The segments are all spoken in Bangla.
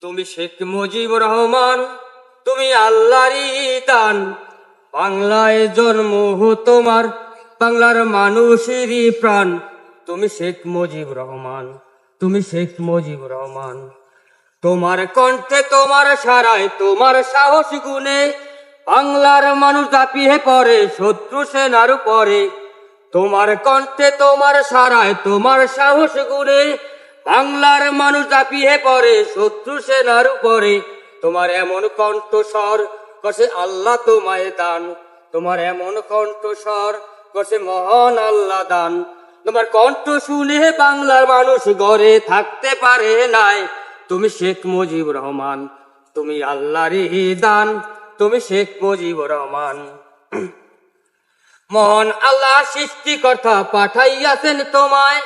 তুমি শেখ মুজিবুর রহমান, তুমি আল্লাহরই দান। বাংলায় জন্ম তোমার, বাংলার মানুষেরই প্রাণ। তুমি শেখ মুজিবুর রহমান, তুমি শেখ মুজিবুর রহমান। তোমার কণ্ঠে, তোমার সারায়, তোমার সাহস গুণে বাংলার মানুষ দাপিয়ে পড়ে শত্রু সেনার উপরে। তোমার কণ্ঠে, তোমার সারায়, তোমার সাহস গুণে বাংলার মানুষ দাপিয়ে পড়ে শত্রু সেনার উপরে। তোমার এমন কণ্ঠস্বর কষে আল্লাহ তোমায় দান, তোমার এমন কণ্ঠস্বর কষে মহান আল্লাহ দান। তোমার কণ্ঠ শুনে বাংলার মানুষ ঘরে থাকতে পারে নাই। তুমি শেখ মুজিবুর রহমান, তুমি আল্লাহরই দান, তুমি শেখ মুজিবুর রহমান। মহান আল্লাহ সৃষ্টিকর্তা পাঠাইয়াছেন তোমায়,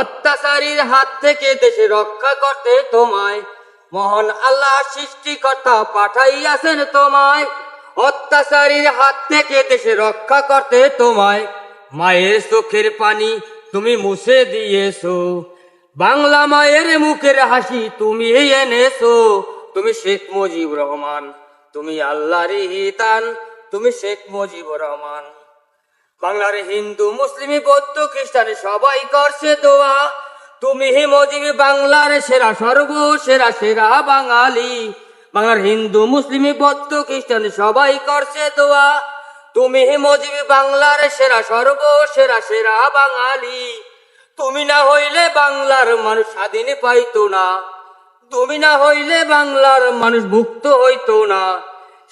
অত্যাচারীর হাত থেকে দেশে রক্ষা করতে তোমায়। মহান আল্লাহ সৃষ্টিকর্তা পাঠাইয়াছেন তোমায়, অত্যাচারীর হাত থেকে দেশে রক্ষা করতে তোমায়। মায়ের চোখের পানি তুমি মুছে দিয়েছো, বাংলা মায়ের মুখের হাসি তুমি এনেছো। তুমি শেখ মুজিবুর রহমান, তুমি আল্লাহরই দান, তুমি শেখ মুজিবুর রহমান। বাংলার হিন্দু মুসলিম বৌদ্ধ খ্রিস্টান সবাই করছে দোয়া, তুমি মুজিব বাংলার সেরা, সর্বসেরা সেরা বাঙালি। বাংলার হিন্দু মুসলিম বৌদ্ধ খ্রিস্টান সবাই করছে দোয়া, তুমি মুজিব বাংলার সেরা, সর্বসেরা সেরা বাঙালি। তুমি না হইলে বাংলার মানুষ স্বাধীন পাইতো না, তুমি না হইলে বাংলার মানুষ মুক্ত হইতো না।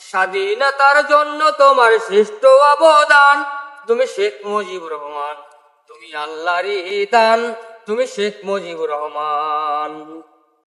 স্বাধীনতার জন্য তোমার শ্রেষ্ঠ অবদান। তুমি শেখ মুজিবুর রহমান, তুমি আল্লাহরই দান, তুমি শেখ মুজিবুর রহমান।